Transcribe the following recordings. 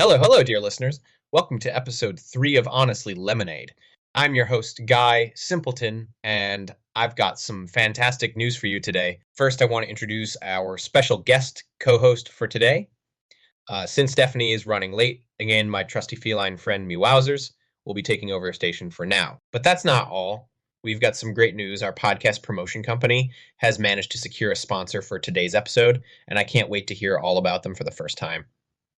Hello, dear listeners. Welcome to episode 3 of Honestly Lemonade. I'm your host, Guy Simpleton, and I've got some fantastic news for you today. First, I want to introduce our special guest co-host for today. Since Stephanie is running late, again, my trusty feline friend Meowsers will be taking over a station for now. But that's not all. We've got some great news. Our podcast promotion company has managed to secure a sponsor for today's episode, and I can't wait to hear all about them for the first time.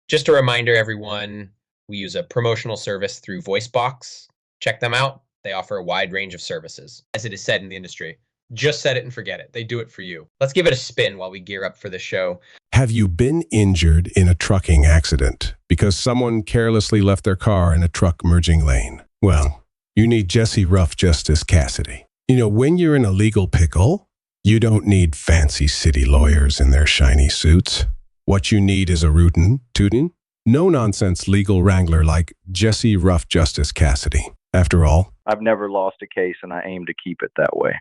Just a reminder, everyone, we use a promotional service through VoiceBox. Check them out. They offer a wide range of services. As it is said in the industry, just set it and forget it. They do it for you. Let's give it a spin while we gear up for the show. Have you been injured in a trucking accident because someone carelessly left their car in a truck merging lane? Well, you need Jesse Rough Justice Cassidy. You know, when you're in a legal pickle, you don't need fancy city lawyers in their shiny suits. What you need is a rootin', tootin', no-nonsense legal wrangler like Jesse Rough Justice Cassidy. After all, I've never lost a case, and I aim to keep it that way.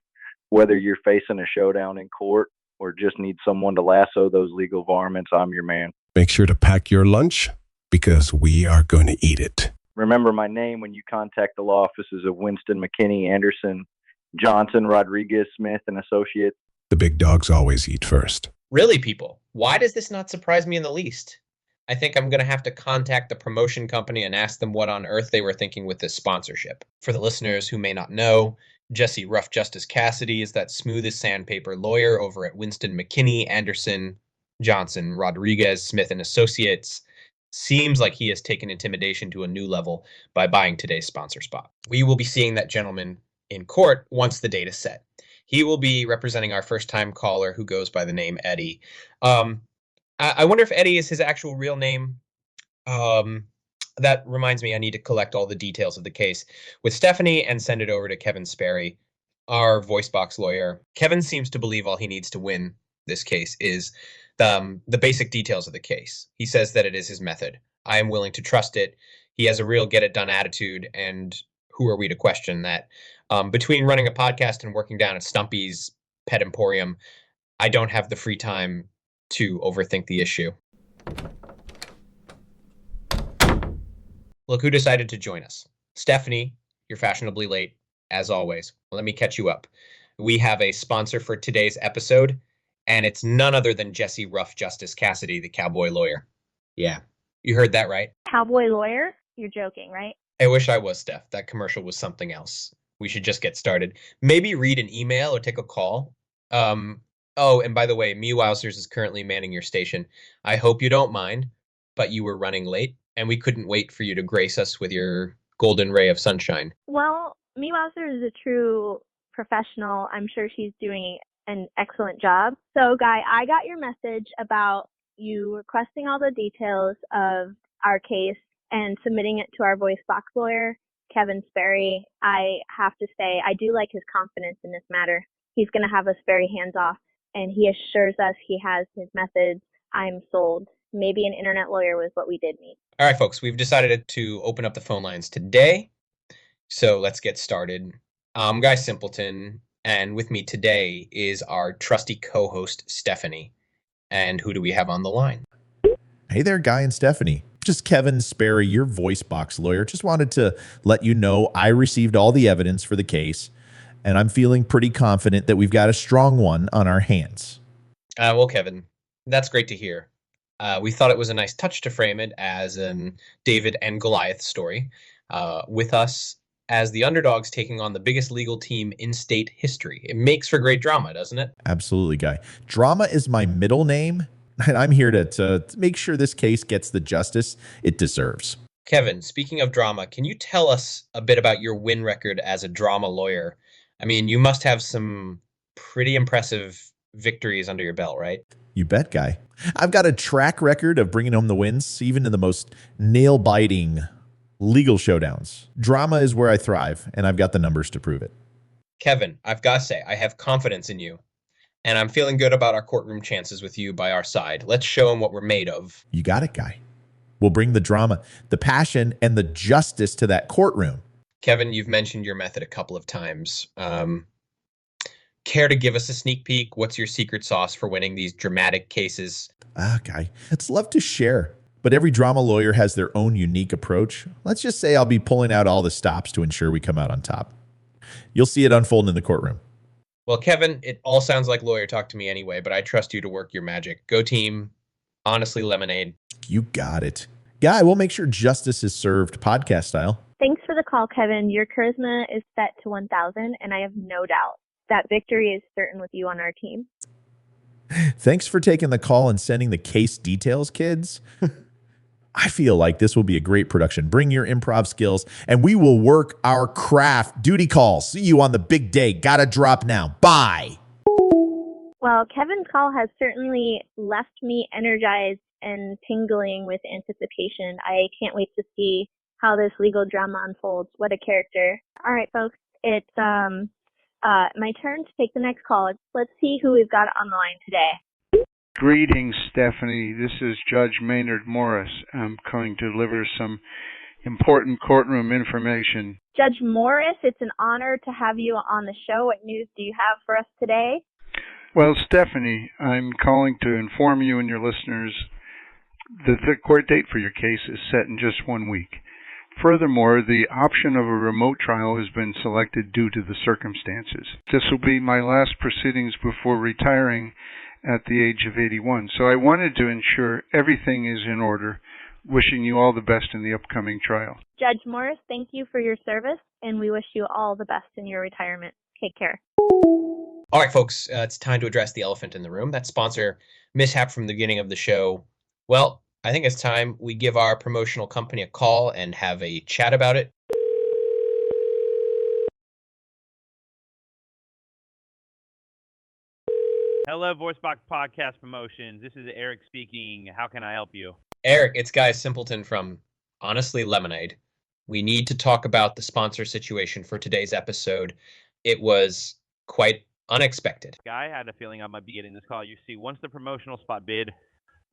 Whether you're facing a showdown in court or just need someone to lasso those legal varmints, I'm your man. make sure to pack your lunch because we are going to eat it. Remember my name when you contact the law offices of Winston, McKinney, Anderson, Johnson, Rodriguez, Smith, and Associates. The big dogs always eat first. Really, people, why does this not surprise me in the least? I think I'm going to have to contact the promotion company and ask them what on earth they were thinking with this sponsorship. For the listeners who may not know, Jesse Rough Justice Cassidy is that smooth as sandpaper lawyer over at Winston, McKinney, Anderson, Johnson, Rodriguez, Smith, and Associates. Seems like he has taken intimidation to a new level by buying today's sponsor spot. We will be seeing that gentleman in court once the date is set. He will be representing our first-time caller who goes by the name Eddie. I wonder if Eddie is his actual real name. That reminds me, I need to collect all the details of the case with Stephanie and send it over to Kevin Sperry, our VoiceBox lawyer. Kevin seems to believe all he needs to win this case is the basic details of the case. He says that it is his method. I am willing to trust it. He has a real get-it-done attitude, and who are we to question that? Between running a podcast and working down at Stumpy's Pet Emporium, I don't have the free time to overthink the issue. Look who decided to join us. Stephanie, you're fashionably late, as always. Let me catch you up. We have a sponsor for today's episode, and it's none other than Jesse Rough Justice Cassidy, the cowboy lawyer. Yeah, you heard that right. Cowboy lawyer? You're joking, right? I wish I was, Steph. That commercial was something else. We should just get started. Maybe read an email or take a call. Oh, and by the way, Meowsers is currently manning your station. I hope you don't mind, but you were running late, and we couldn't wait for you to grace us with your golden ray of sunshine. Well, Meowser is a true professional. I'm sure she's doing an excellent job. So, Guy, I got your message about you requesting all the details of our case and submitting it to our VoiceBox lawyer, Kevin Sperry. I have to say, I do like his confidence in this matter. He's going to have us very hands-off, and he assures us he has his methods. I'm sold. Maybe an internet lawyer was what we did need. All right, folks, we've decided to open up the phone lines today, so let's get started. I'm Guy Simpleton, and with me today is our trusty co-host, Stephanie. And who do we have on the line? Hey there, Guy and Stephanie. Just Kevin Sperry, your VoiceBox lawyer. Just wanted to let you know I received all the evidence for the case, and I'm feeling pretty confident that we've got a strong one on our hands. Well, Kevin, that's great to hear. We thought it was a nice touch to frame it as an David and Goliath story, with us as the underdogs taking on the biggest legal team in state history. It makes for great drama, doesn't it? Absolutely, Guy. Drama is my middle name, and I'm here to make sure this case gets the justice it deserves. Kevin, speaking of drama, can you tell us a bit about your win record as a drama lawyer? I mean, you must have some pretty impressive victories under your belt, right? You bet, Guy. I've got a track record of bringing home the wins, even in the most nail-biting legal showdowns. Drama is where I thrive, and I've got the numbers to prove it. Kevin, I've got to say, I have confidence in you, and I'm feeling good about our courtroom chances with you by our side. Let's show them what we're made of. You got it, Guy. We'll bring the drama, the passion, and the justice to that courtroom. Kevin, you've mentioned your method a couple of times. Care to give us a sneak peek? What's your secret sauce for winning these dramatic cases? Guy, I'd love to share. but every drama lawyer has their own unique approach. Let's just say I'll be pulling out all the stops to ensure we come out on top. You'll see it unfold in the courtroom. Well, Kevin, it all sounds like lawyer talk to me anyway, but I trust you to work your magic. Go team. Honestly, Lemonade. You got it. Guy, we'll make sure justice is served podcast style. Thanks for the call, Kevin. Your charisma is set to 1,000, and I have no doubt that victory is certain with you on our team. Thanks for taking the call and sending the case details, kids. I feel like this will be a great production. Bring your improv skills, and we will work our craft. Duty call. See you on the big day. Gotta drop now. Bye. Well, Kevin's call has certainly left me energized and tingling with anticipation. I can't wait to see how this legal drama unfolds. What a character. All right, folks, it's my turn to take the next call. Let's see who we've got on the line today. Greetings, Stephanie. This is Judge Maynard Morris. I'm calling to deliver some important courtroom information. Judge Morris, it's an honor to have you on the show. What news do you have for us today? Well, Stephanie, I'm calling to inform you and your listeners that the court date for your case is set in just 1 week. Furthermore, the option of a remote trial has been selected due to the circumstances. This will be my last proceedings before retiring at the age of 81. So I wanted to ensure everything is in order. Wishing you all the best in the upcoming trial. Judge Morris, thank you for your service, and we wish you all the best in your retirement. Take care. All right, folks, it's time to address the elephant in the room. That sponsor mishap from the beginning of the show. Well, I think it's time we give our promotional company a call and have a chat about it. Hello, VoiceBox Podcast Promotions. This is Eric speaking. How can I help you? Eric, it's Guy Simpleton from Honestly Lemonade. We need to talk about the sponsor situation for today's episode. It was quite unexpected. Guy, I had a feeling I might be getting this call. You see, once the promotional spot bid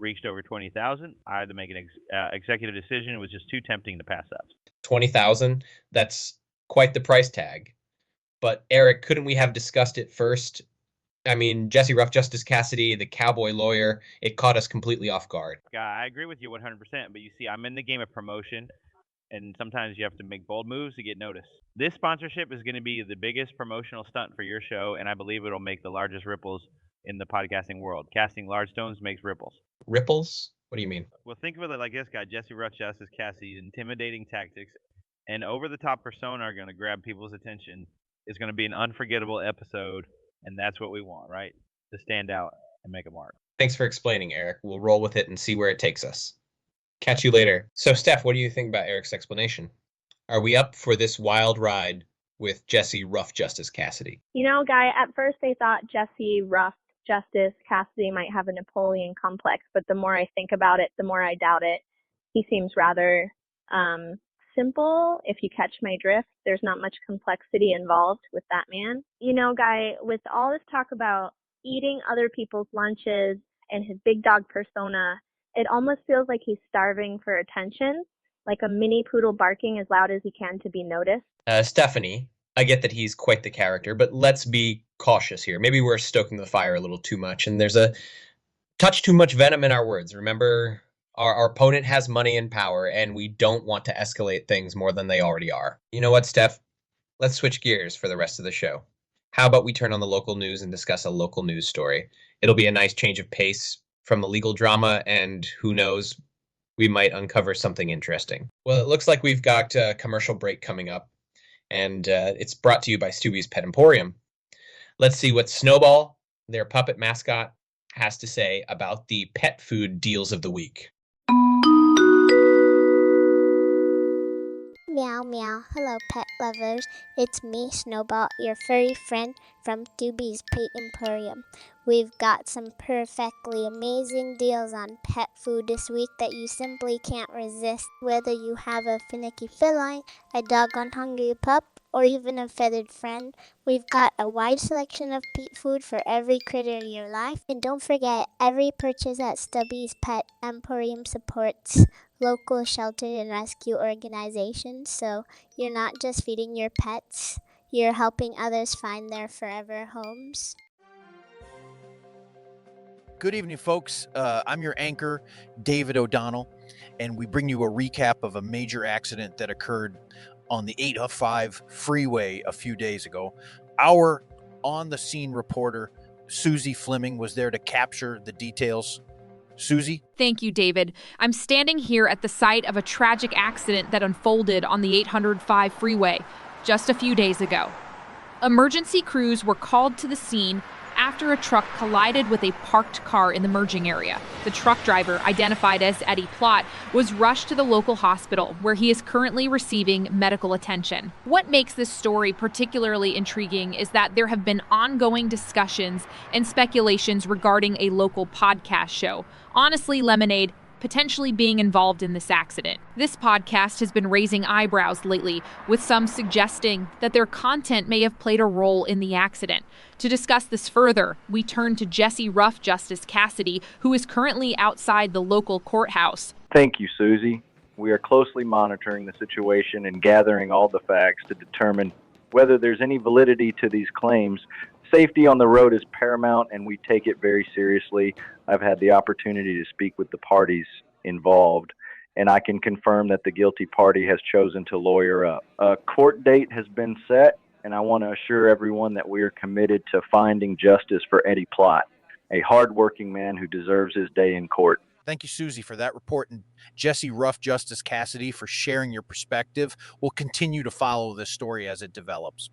reached over $20,000, I had to make an executive decision. It was just too tempting to pass up. $20,000, that's quite the price tag. But Eric, couldn't we have discussed it first? I mean, Jesse Rough Justice Cassidy, the cowboy lawyer, it caught us completely off guard. Guy, I agree with you 100%, but you see, I'm in the game of promotion, and sometimes you have to make bold moves to get noticed. This sponsorship is going to be the biggest promotional stunt for your show, and I believe it'll make the largest ripples in the podcasting world. Casting large stones makes ripples. Ripples? What do you mean? Well, think of it like this guy, Jesse Rough Justice Cassidy's intimidating tactics and over-the-top persona are going to grab people's attention. It's going to be an unforgettable episode, and that's what we want, right? To stand out and make a mark. Thanks for explaining, Eric. We'll roll with it and see where it takes us. Catch you later. So, Steph, what do you think about Eric's explanation? Are we up for this wild ride with Jesse Rough Justice Cassidy? You know, Guy, at first I thought Jesse Rough Justice Cassidy might have a Napoleon complex, but the more I think about it, the more I doubt it. He seems rather simple, if you catch my drift. There's not much complexity involved with that man. You know, Guy, with all this talk about eating other people's lunches and his big dog persona, it almost feels like he's starving for attention, like a mini poodle barking as loud as he can to be noticed. Stephanie, I get that he's quite the character, but let's be cautious here. Maybe we're stoking the fire a little too much, and there's a touch too much venom in our words. Remember, our opponent has money and power, and we don't want to escalate things more than they already are. You know what, Steph? Let's switch gears for the rest of the show. How about we turn on the local news and discuss a local news story? It'll be a nice change of pace from the legal drama, and who knows, we might uncover something interesting. Well, it looks like we've got a commercial break coming up, and it's brought to you by Stubby's Pet Emporium. Let's see what Snowball, their puppet mascot, has to say about the pet food deals of the week. Meow meow. Hello pet lovers. It's me, Snowball, your furry friend from Doobie's Pet Emporium. We've got some perfectly amazing deals on pet food this week that you simply can't resist. Whether you have a finicky feline, a doggone hungry pup, or even a feathered friend, we've got a wide selection of pet food for every critter in your life. And don't forget, every purchase at Stubby's Pet Emporium supports local shelter and rescue organizations, so you're not just feeding your pets, you're helping others find their forever homes. Good evening, folks. I'm your anchor, David O'Donnell. and we bring you a recap of a major accident that occurred on the 805 freeway a few days ago. Our on-the-scene reporter, Susie Fleming, was there to capture the details. Susie? Thank you, David. I'm standing here at the site of a tragic accident that unfolded on the 805 freeway just a few days ago. Emergency crews were called to the scene after a truck collided with a parked car in the merging area. The truck driver, identified as Eddie Plott, was rushed to the local hospital where he is currently receiving medical attention. What makes this story particularly intriguing is that there have been ongoing discussions and speculations regarding a local podcast show, Honestly Lemonade, potentially being involved in this accident. This podcast has been raising eyebrows lately, with some suggesting that their content may have played a role in the accident. To discuss this further, we turn to Jesse Ruff Justice Cassidy, who is currently outside the local courthouse. Thank you, Susie. We are closely monitoring the situation and gathering all the facts to determine whether there's any validity to these claims. Safety on the road is paramount, and we take it very seriously. I've had the opportunity to speak with the parties involved, and I can confirm that the guilty party has chosen to lawyer up. A court date has been set, and I want to assure everyone that we are committed to finding justice for Eddie Plott, a hardworking man who deserves his day in court. Thank you, Susie, for that report, and Jesse Ruff Justice Cassidy for sharing your perspective. We'll continue to follow this story as it develops.